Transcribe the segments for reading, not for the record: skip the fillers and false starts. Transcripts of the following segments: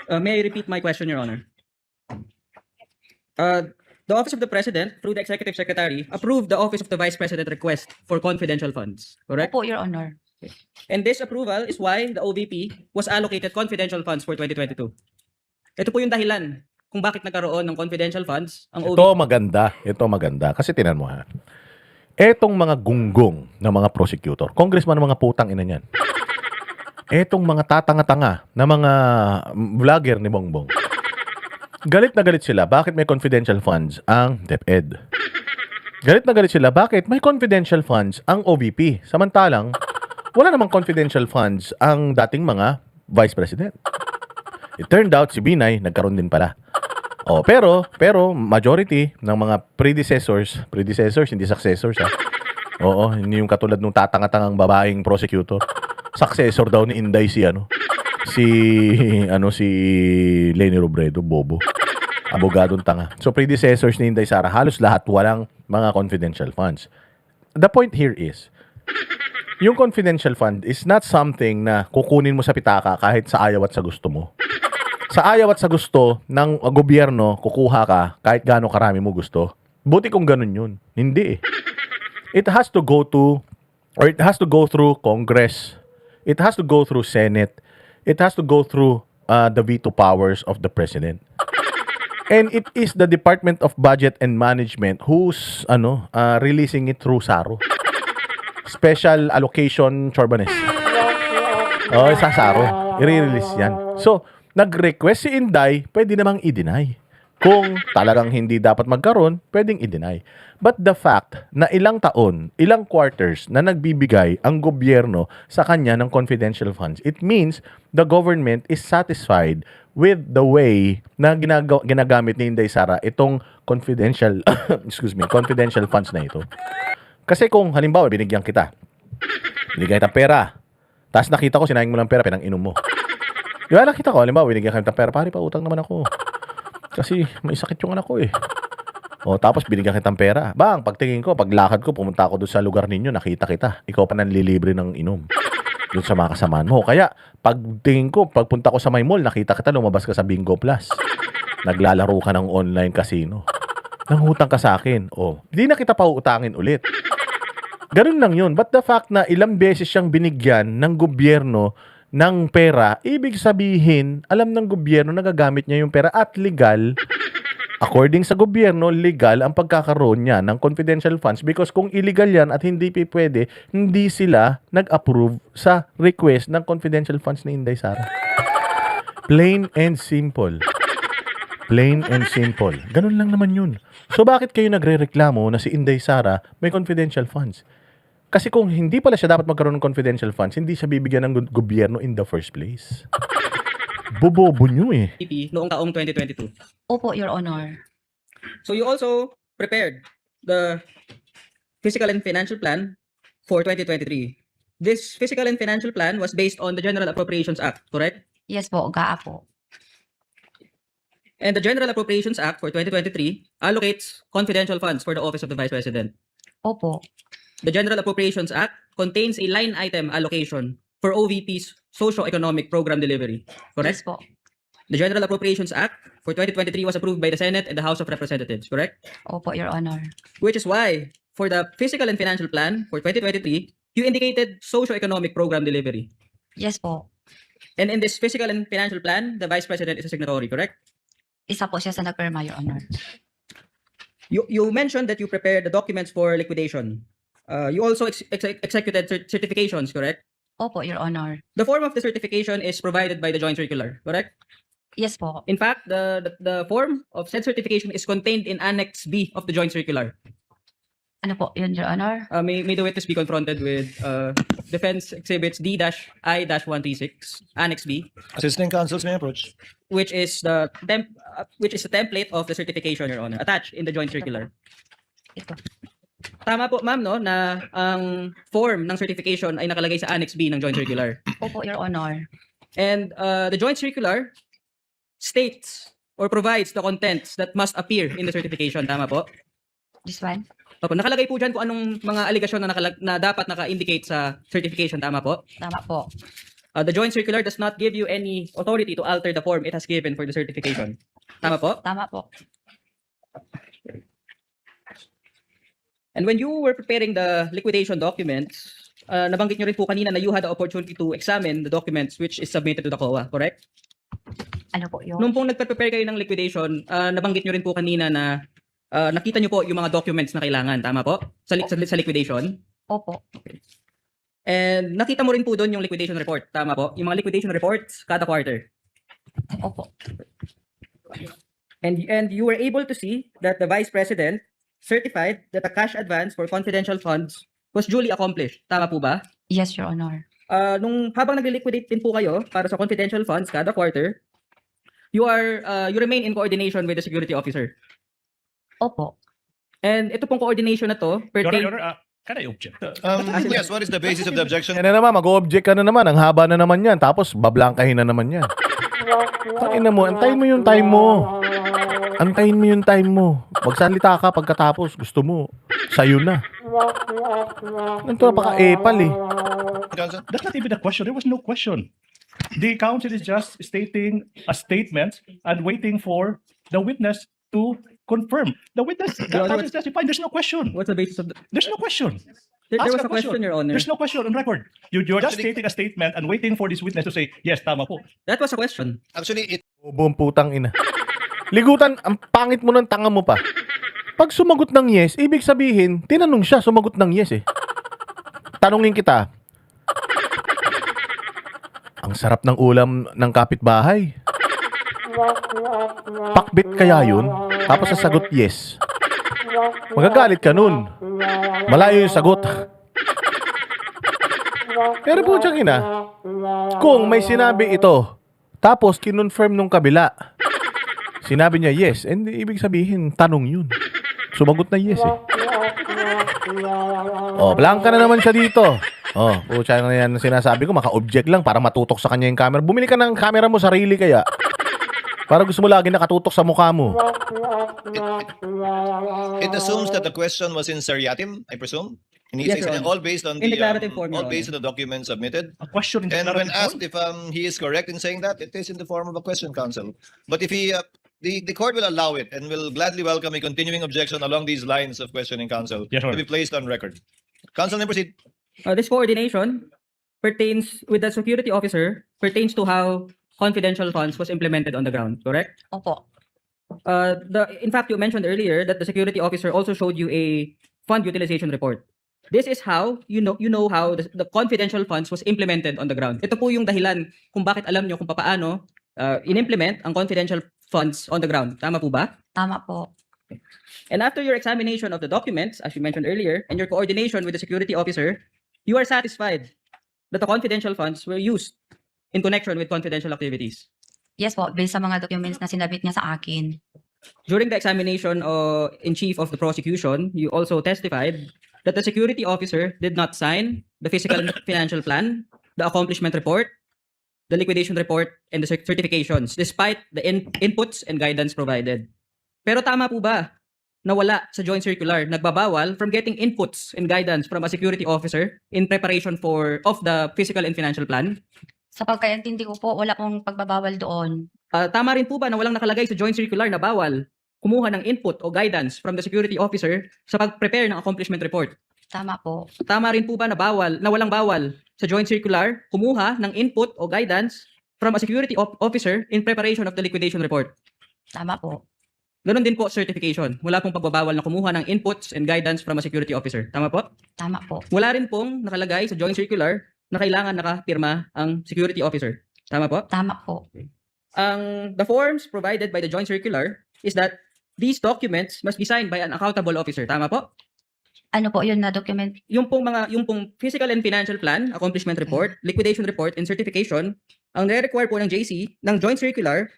May I repeat my question, Your Honor? The Office of the President, through the Executive Secretary, approved the Office of the Vice President request for confidential funds, correct? Opo, Your Honor. And this approval is why the OVP was allocated confidential funds for 2022. Ito po yung dahilan kung bakit nagkaroon ng confidential funds ang OVP. Ito maganda. Kasi tinan mo ha. Etong mga gunggong na mga prosecutor, congressman ng mga putang ina niyan. Etong mga tatanga-tanga na mga vlogger ni Bongbong. Galit na galit sila. Bakit may confidential funds ang DepEd? Galit na galit sila. Bakit may confidential funds ang OVP? Samantalang, wala namang confidential funds ang dating mga Vice President. It turned out, si Binay, nagkaroon din pala. Oh, pero majority ng mga predecessors, hindi successors ha. Oo, hindi yung katulad nung tatanga-tangang babaeng prosecutor. Successor daw ni Inday si Leni Robredo, bobo. Abogadong tanga. So predecessors ni Inday Sara, halos lahat walang mga confidential funds. The point here is, yung confidential fund is not something na kukunin mo sa pitaka kahit sa ayaw at sa gusto mo. Sa ayaw at sa gusto ng gobyerno, kukuha ka kahit gaano karami mo gusto. Buti kung ganun yun. Hindi eh. It has to go through Congress. It has to go through Senate. It has to go through the veto powers of the President. And it is the Department of Budget and Management who's releasing it through SARO. Special Allocation Chorbanes. Sa SARO. I-release yan. So, nag-request si Inday, pwede namang i-deny. Kung talagang hindi dapat magkaroon, pwedeng i-deny. But the fact na ilang taon, ilang quarters na nagbibigay ang gobyerno sa kanya ng confidential funds, it means the government is satisfied with the way na ginagamit ni Inday Sara itong confidential confidential funds na ito. Kasi kung halimbawa binigyan kita pera, tapos nakita ko sinayang mo ng pera, pinang-inom mo. Di ba nakita ko, halimbawa binigyan kita ng pera, pare pa utang naman ako. Kasi may sakit yung anak ko eh. O tapos binigyan kitang pera. Bang, pagtingin ko, paglakad ko, pumunta ako doon sa lugar ninyo, nakita kita. Ikaw pa nanlilibre ng inom. Doon sa mga kasamaan mo. Kaya, pagtingin ko, pagpunta ko sa may mall, nakita kita, lumabas ka sa Bingo Plus. Naglalaro ka ng online casino. Nangutang ka sa akin. O, hindi na kita pauutangin ulit. Ganun lang yun. But the fact na ilang beses siyang binigyan ng gobyerno ng pera, ibig sabihin, alam ng gobyerno na gagamit niya yung pera at legal, according sa gobyerno, legal ang pagkakaroon niya ng confidential funds because kung illegal yan at hindi pwede, hindi sila nag-approve sa request ng confidential funds ni Inday Sara. Plain and simple. Plain and simple. Ganun lang naman yun. So bakit kayo nagre-reklamo na si Inday Sara may confidential funds? Kasi kung hindi pala siya dapat magkaroon ng confidential funds, hindi siya bibigyan ng gobyerno in the first place. Bobobo nyo eh. Noong taong 2022. Opo, Your Honor. So you also prepared the Fiscal and Financial Plan for 2023. This Fiscal and Financial Plan was based on the General Appropriations Act, correct? Yes po, GAA po. And the General Appropriations Act for 2023 allocates confidential funds for the Office of the Vice President. Opo. The General Appropriations Act contains a line item allocation for OVP's socio-economic program delivery, correct? Yes po. The General Appropriations Act for 2023 was approved by the Senate and the House of Representatives, correct? Opo, Your Honor. Which is why, for the Fiscal and Financial Plan for 2023, you indicated socio-economic program delivery. Yes po. And in this Fiscal and Financial Plan, the Vice President is a signatory, correct? Isa po siya sa nagpirma, Your Honor. You mentioned that you prepared the documents for liquidation. You also executed certifications, correct? Opo, Your Honor. The form of the certification is provided by the Joint Circular, correct? Yes po. In fact, the form of said certification is contained in Annex B of the Joint Circular. Ano po yun, Your Honor? May the witness be confronted with Defense Exhibits D-I-136, Annex B, Assistant counsels may approach. which is the template of the certification, Your Honor, attached in the Joint Circular. Ito. Tama po, ma'am, no, na ang form ng certification ay nakalagay sa Annex B ng Joint Circular. Opo, Your Honor. And the Joint Circular states or provides the contents that must appear in the certification. Tama po? This one? Opo, nakalagay po dyan kung anong mga aligasyon na dapat naka-indicate sa certification. Tama po? Tama po. The joint circular does not give you any authority to alter the form it has given for the certification. Tama po? Tama po. And when you were preparing the liquidation documents, nabanggit nyo rin po kanina na you had the opportunity to examine the documents which is submitted to the COA, correct? Ano po yun? Nung pong nagpe-prepare kayo ng liquidation, nabanggit nyo rin po kanina na nakita nyo po yung mga documents na kailangan, tama po? Sa liquidation. Opo. And nakita mo rin po doon yung liquidation report, tama po? Yung mga liquidation reports kada quarter. Opo. And you were able to see that the Vice President certified that the cash advance for confidential funds was duly accomplished. Tama po ba? Yes, Your Honor. Nung habang nag-liquidate din po kayo para sa confidential funds kada quarter, you remain in coordination with the security officer. Opo. And ito pong coordination na to pertain... Your Honor, can I object? Yes, what is the basis of the objection? Yan na naman, mag-object ka na naman. Ang haba na naman yan. Tapos, bablangkahin na naman yan. Tangina mo, antayin mo yung time mo. Antayin mo yung time mo. Magsalita ka pagkatapos. Gusto mo, sa'yo na. Ito napaka-epal eh. Counsel? That's not even a question. There was no question. The counsel is just stating a statement and waiting for the witness to confirm. The witness, the Your Honor, counsel is testifying. There's no question. What's the basis of the... There's no question. There Ask was a question, Your Honor. There's no question on record. You're just Actually- stating a statement and waiting for this witness to say, yes, tama po. That was a question. Actually, it Bobong putang ina. Ligutan, ang pangit mo ng tanga mo pa. Pag sumagot ng yes, ibig sabihin, tinanong siya, sumagot ng yes eh. Tanungin kita, ang sarap ng ulam ng kapitbahay. Pakbit kaya yun? Tapos sasagot yes. Magagalit ka nun. Malayo yung sagot. Pero po siyang ina, kung may sinabi ito, tapos kinonfirm nung kabila, sinabi niya yes, and ibig sabihin, tanong yun. Sumagot na yes eh. Oh, blanca na naman siya dito. Oh, pucha na yan sinasabi ko, maka-object lang para matutok sa kanya yung camera. Bumili ka ng camera mo sarili kaya. Para gusto mo lagi nakatutok sa mukha mo. it assumes that the question was in seriatim, I presume. And he's Yes, Your saying Honor. all based on In the declarative form, Your all based on the documents submitted. A question in the And when narrative asked form? if he is correct in saying that, it is in the form of a question, counsel. But if he the court will allow it and will gladly welcome a continuing objection along these lines of questioning, counsel, Yes, Your to be placed on record. Counsel, may proceed. This coordination pertains with the security officer, pertains to how confidential funds was implemented on the ground, correct? Opo. In fact, you mentioned earlier that the security officer also showed you a fund utilization report. This is how you know how the confidential funds was implemented on the ground. Ito po yung dahilan kung bakit alam nyo kung paano in-implement ang confidential funds on the ground. Tama po ba? Tama po. And after your examination of the documents, as you mentioned earlier, and your coordination with the security officer, you are satisfied that the confidential funds were used in connection with confidential activities. Yes po, based sa mga documents na sinabit niya sa akin. During the examination in chief of the prosecution, you also testified that the security officer did not sign the physical and financial plan, the accomplishment report, the liquidation report, and the certifications, despite the inputs and guidance provided. Pero tama po ba na wala sa joint circular nagbabawal from getting inputs and guidance from a security officer in preparation of the physical and financial plan? Sa pagkaintindi ko po, wala pong pagbabawal doon. Tama rin po ba na walang nakalagay sa joint circular na bawal kumuha ng input o guidance from the security officer sa pag-prepare ng accomplishment report? Tama po. Tama rin po ba na walang bawal sa joint circular kumuha ng input o guidance from a security officer in preparation of the liquidation report? Tama po. Ganon din po certification. Wala pong pagbabawal na kumuha ng inputs and guidance from a security officer. Tama po? Tama po. Wala rin pong nakalagay sa joint circular na kailangan nakapirma ang security officer. Tama po? Tama po. The forms provided by the joint circular is that these documents must be signed by an accountable officer. Tama po? Ano po yun na document? Yung pong physical and financial plan, accomplishment report, liquidation report, and certification, ang nire-require po ng JC, ng joint circular,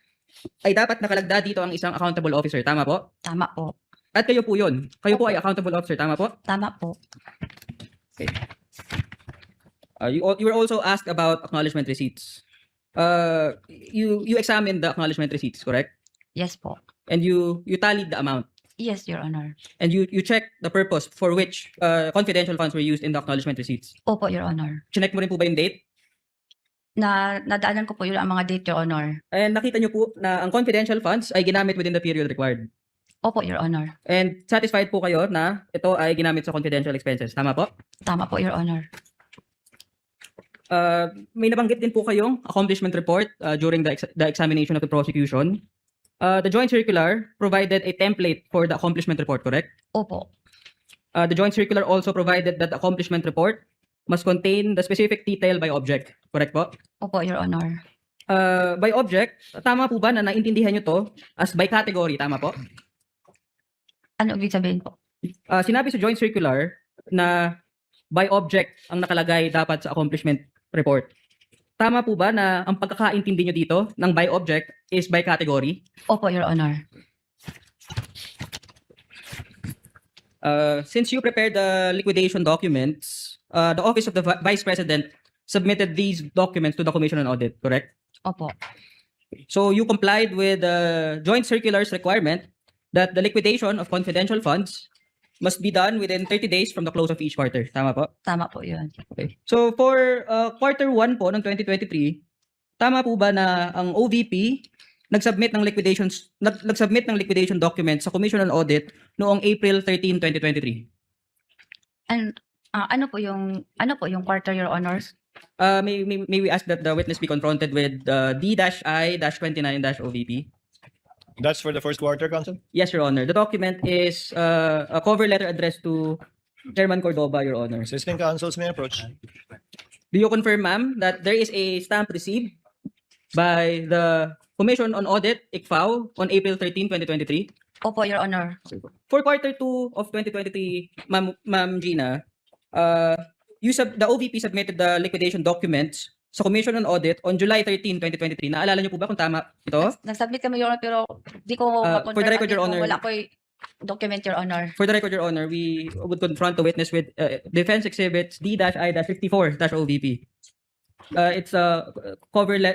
ay dapat nakalagda dito ang isang accountable officer. Tama po? Tama po. At kayo po yun. Kayo po ay accountable officer. Tama po? Tama po. You were also asked about acknowledgement receipts. You examined the acknowledgement receipts, correct? Yes po. And you tallied the amount. Yes, Your Honor. And you checked the purpose for which confidential funds were used in the acknowledgement receipts. Opo, Your Honor. Chinek mo rin po ba yung date? Na nadaanan ko po yun ang mga date, Your Honor. And nakita niyo po na ang confidential funds ay ginamit within the period required. Opo, Your Honor. And satisfied po kayo na ito ay ginamit sa confidential expenses. Tama po? Tama po, Your Honor. May nabanggit din po kayong accomplishment report during the examination of the prosecution. The joint circular provided a template for the accomplishment report, correct? Opo. The joint circular also provided that the accomplishment report must contain the specific detail by object, correct po? Opo, Your Honor. By object, tama po ba na naintindihan nyo to as by category, tama po? Ano ibig sabihin po? Sinabi sa joint circular na by object ang nakalagay dapat sa accomplishment report. Tama po ba na ang pagkakaintindi nyo dito ng by object is by category? Opo, Your Honor. Since you prepared the liquidation documents, the Office of the Vice President submitted these documents to the Commission on Audit, correct? Opo. So you complied with the joint circular's requirement that the liquidation of confidential funds must be done within 30 days from the close of each quarter. Tama po? Tama po yun. Okay. So for quarter 1 po ng 2023, tama po ba na ang OVP nagsubmit ng liquidation documents sa Commission on Audit noong April 13, 2023? And ano po yung quarter, Your Honors? May we ask that the witness be confronted with D-I-29-OVP? That's for the first quarter, Counsel? Yes, Your Honor. The document is a cover letter addressed to Chairman Cordoba, Your Honor. Assisting counsels may approach. Do you confirm, ma'am, that there is a stamp received by the Commission on Audit, ICFAO, on April 13, 2023? Opo, Your Honor. For quarter 2 of 2023, Ma'am Gina, the OVP submitted the liquidation documents sa Commission on Audit on July 13, 2023. Naalala niyo po ba kung tama ito? Nag-submit kami, Your Honor, pero di ko ma-confirm. for the record, Your kung Honor. Wala ko yung document, Your Honor. For the record, Your Honor, we would confront the witness with Defense Exhibits D-I-54-OVP. It's a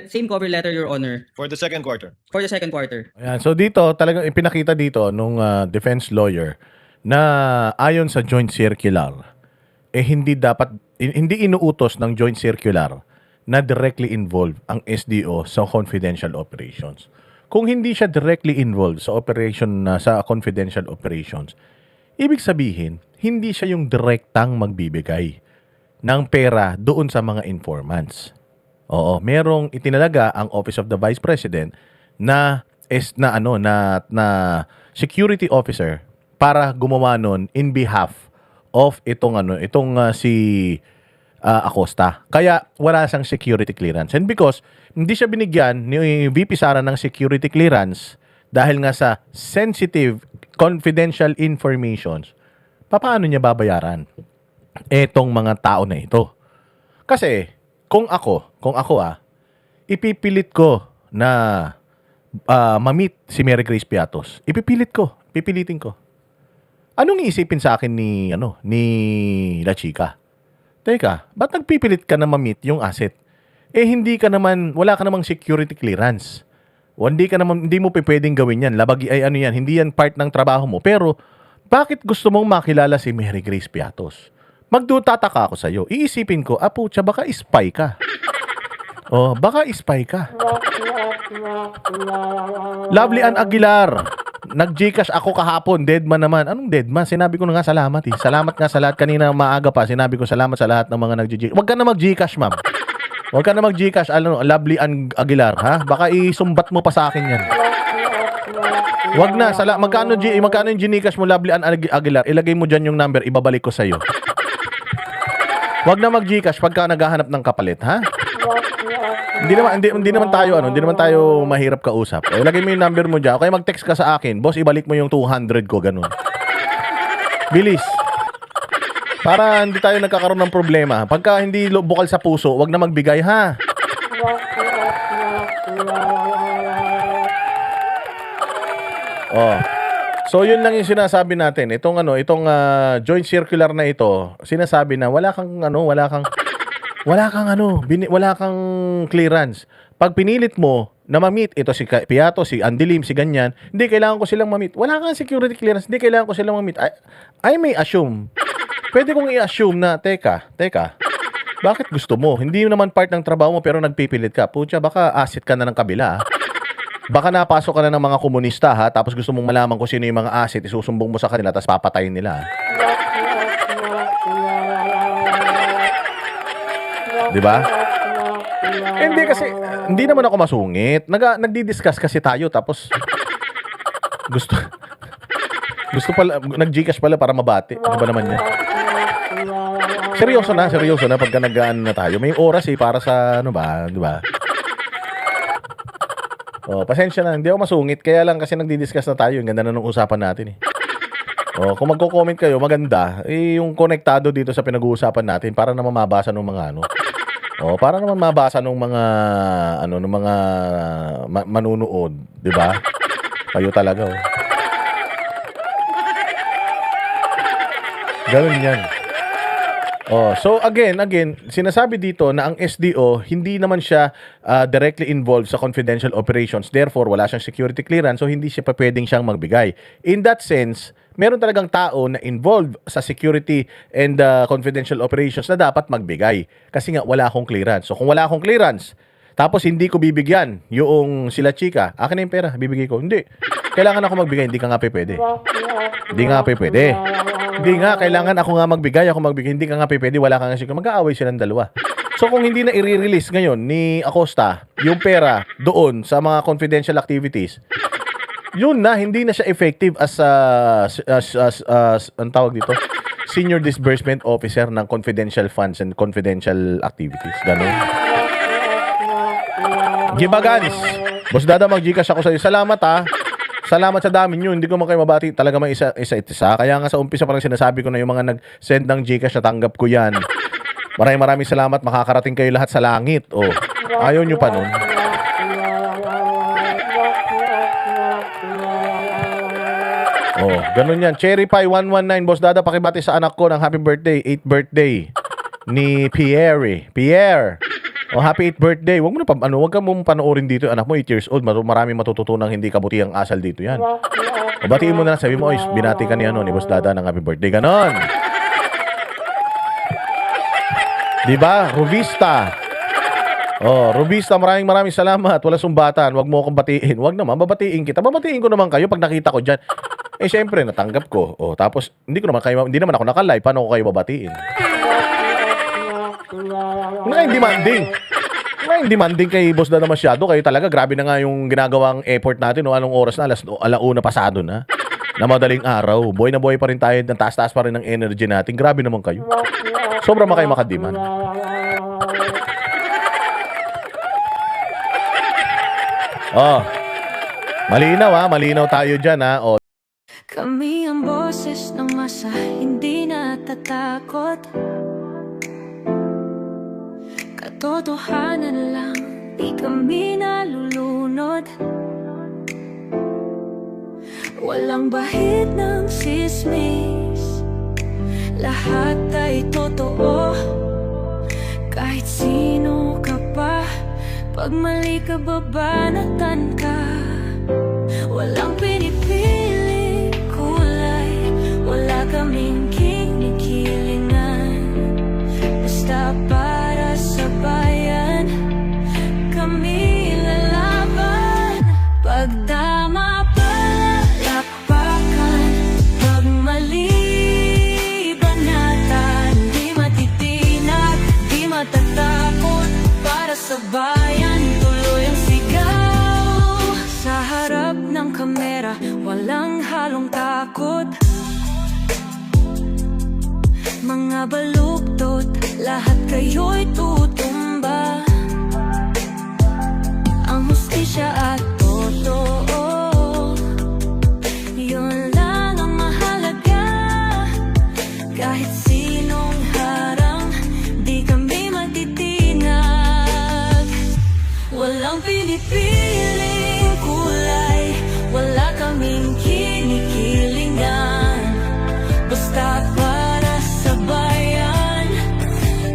same cover letter, Your Honor, For the second quarter. for the second quarter. Ayan. So dito, talagang ipinakita dito nung defense lawyer na ayon sa joint circular, hindi inuutos ng joint circular na directly involved ang SDO sa confidential operations. Kung hindi siya directly involved sa sa confidential operations, ibig sabihin, hindi siya yung direktang magbibigay ng pera doon sa mga informants. Oo, merong itinalaga ang Office of the Vice President na security officer para gumawa nun in behalf of itong si Acosta. Kaya wala siyang security clearance. And because hindi siya binigyan ni VP Sara ng security clearance dahil nga sa sensitive confidential informations, paano niya babayaran etong mga tao na ito? Kasi kung ako ipipilit ko na ma-meet si Mary Grace Piatos. Pipilitin ko. Anong iisipin sa akin ni La Chica? Teka, ba't nagpipilit ka na ma-meet yung asset? Wala ka namang security clearance. Hindi mo pwedeng gawin yan. Hindi yan part ng trabaho mo. Pero, bakit gusto mong makilala si Mary Grace Piatos? Magdutataka ako sa'yo. Iisipin ko, putya, baka spy ka. Baka spy ka. Lovely Ann Aguilar. Nag-Gcash ako kahapon, deadman naman. Anong deadman? Sinabi ko na nga salamat eh. Salamat nga sa lahat. Kanina maaga pa, sinabi ko salamat sa lahat ng mga nag-Gcash. Huwag ka na mag-Gcash, ma'am. Huwag ka na mag-Gcash. Lovely Ann Aguilar, ha? Baka isumbat mo pa sa akin yan. Huwag na. Magkano yung Gcash mo, Lovely Ann Aguilar? Ilagay mo dyan yung number, ibabalik ko sa'yo. Huwag na mag-Gcash pagka naghahanap ng kapalit, ha? Hindi naman tayo mahirap kausap. Ilagay mo yung number mo diyan. Kaya mag-text ka sa akin, boss, ibalik mo yung 200 ko, ganun. Bilis. Para hindi tayo nagkakaroon ng problema. Pagka hindi bukal sa puso, wag na magbigay, ha? So yun lang yung sinasabi natin. Itong joint circular na ito, sinasabi na wala kang clearance. Pag pinilit mo na ma-meet ito si Piato, si Andilim, si ganyan, hindi kailangan ko silang ma-meet. Wala kang security clearance, hindi kailangan ko silang ma-meet. I may assume. Pwede kong i-assume na teka. Bakit gusto mo? Hindi naman part ng trabaho mo pero nagpipilit ka. Pucha, baka asset ka na ng kabila. Baka napasok ka na ng mga komunista ha, tapos gusto mong malaman kung sino yung mga asset, isusumbong mo sa kanila, tapos papatayin nila. Di ba? Hindi kasi, hindi naman ako masungit. Nagdi-discuss kasi tayo, tapos gusto pala, nag-Gcash pala para mabati. Ano ba naman yan? Seryoso na pagka nag-ano na tayo. May oras para sa ano ba, di ba? Oh, pasensya na, hindi ako masungit. Kaya lang kasi nagdi-discuss na tayo. Ang ganda na ng usapan natin eh. Oh, kung magko-comment kayo, maganda. Yung konektado dito sa pinag-uusapan natin para naman mabasa ng mga ano. Oh, para naman mabasa ng mga ano, ng mga manunood, 'di ba? Kayo talaga oh. Ganun 'yan. Oh, so again, sinasabi dito na ang SDO hindi naman siya directly involved sa confidential operations. Therefore, wala siyang security clearance, so hindi siya pa pwedeng siyang magbigay. In that sense, meron talagang tao na involved sa security and confidential operations na dapat magbigay. Kasi nga, wala akong clearance. So, kung wala akong clearance, tapos hindi ko bibigyan yung sila chika, akin na yung pera, bibigay ko. Hindi. Kailangan ako magbigay, hindi ka nga pwede. Hindi nga pwede. Hindi nga, kailangan ako nga magbigay, hindi ka nga pwede, wala ka nga chika. Mag-aaway silang dalawa. So, kung hindi na i-release ngayon ni Acosta yung pera doon sa mga confidential activities, yun na, hindi na siya effective as ang tawag dito, senior disbursement officer ng confidential funds and confidential activities. Ganun. Gibagans. Boss Dada, mag-Gcash ako sa iyo. Salamat ha. Salamat sa dami nyo. Hindi ko man kayo mabati. Talaga may isa. Kaya nga sa umpisa parang sinasabi ko na yung mga nag-send ng Gcash, natanggap ko yan. Maraming salamat. Makakarating kayo lahat sa langit. Oh, ayaw nyo pa nun. Oh, ganun yan. Cherry Pie 119. Boss Dada, pakibati sa anak ko ng happy birthday. 8th birthday ni Pierre. Oh, happy 8th birthday. Huwag ka mong panoorin dito. Anak mo 8 years old. Maraming matututunang hindi kabutihang asal dito yan. O, batiin mo na lang. Sabi mo, oy, binati ka ni Boss Dada ng happy birthday. Ganon. Diba? Rubista. Oh, Rubista, maraming salamat. Wala sumbatan. Huwag mo akong batiin. Huwag naman, babatiin kita. Babatiin ko naman kayo pag nakita ko dyan. Eh, syempre, natanggap ko. Oh, tapos, hindi naman ako naka-live. Paano ko kayo babatiin? Ngayon demanding kay Boss Dada masyado. Kayo talaga, grabe na nga yung ginagawang effort natin. No? Anong oras na? Alauna pasado na. Na madaling araw. Buhay na buhay pa rin tayo. Taas-taas pa rin ng energy natin. Grabe naman kayo. Sobra kayo makadiman. Oh, malinaw tayo dyan ha. Oh. Kami ang boses ng masa, hindi natatakot. Katotohanan lang, di kami nalulunod. Walang bahid ng sismis, lahat ay totoo. Kahit sino ka pa, pag mali ka babanatan ka. Walang pinipili kulay, wala kaming kinikilingan. Basta para sa bayan, kami lalaban. Pag tama palakpakan, pag mali banatan. Di matitinag, di matatakot, para sa bayan tuloy ang sigaw. Sa harap ng kamera, walang halong takot. Mga baluktot, lahat kayo'y tutumba. Ang hustisya at totoo, yun lang ang mahalaga. Kahit sinong harang, di kami matitinag. Walang pinipiling kulay, wala kaming kinikilingan. Basta para sa bayan,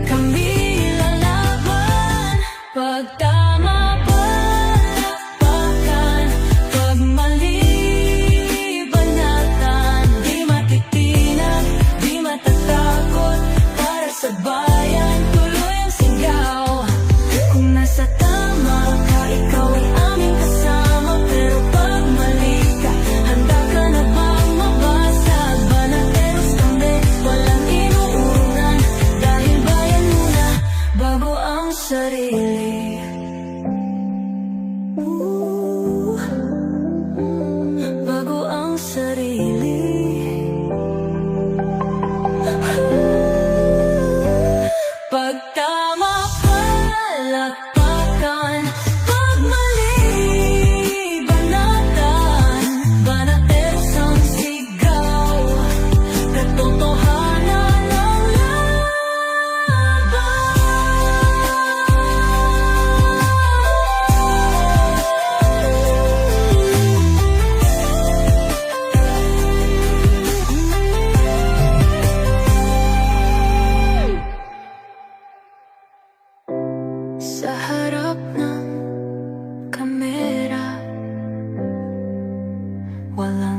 kami lalaban. walang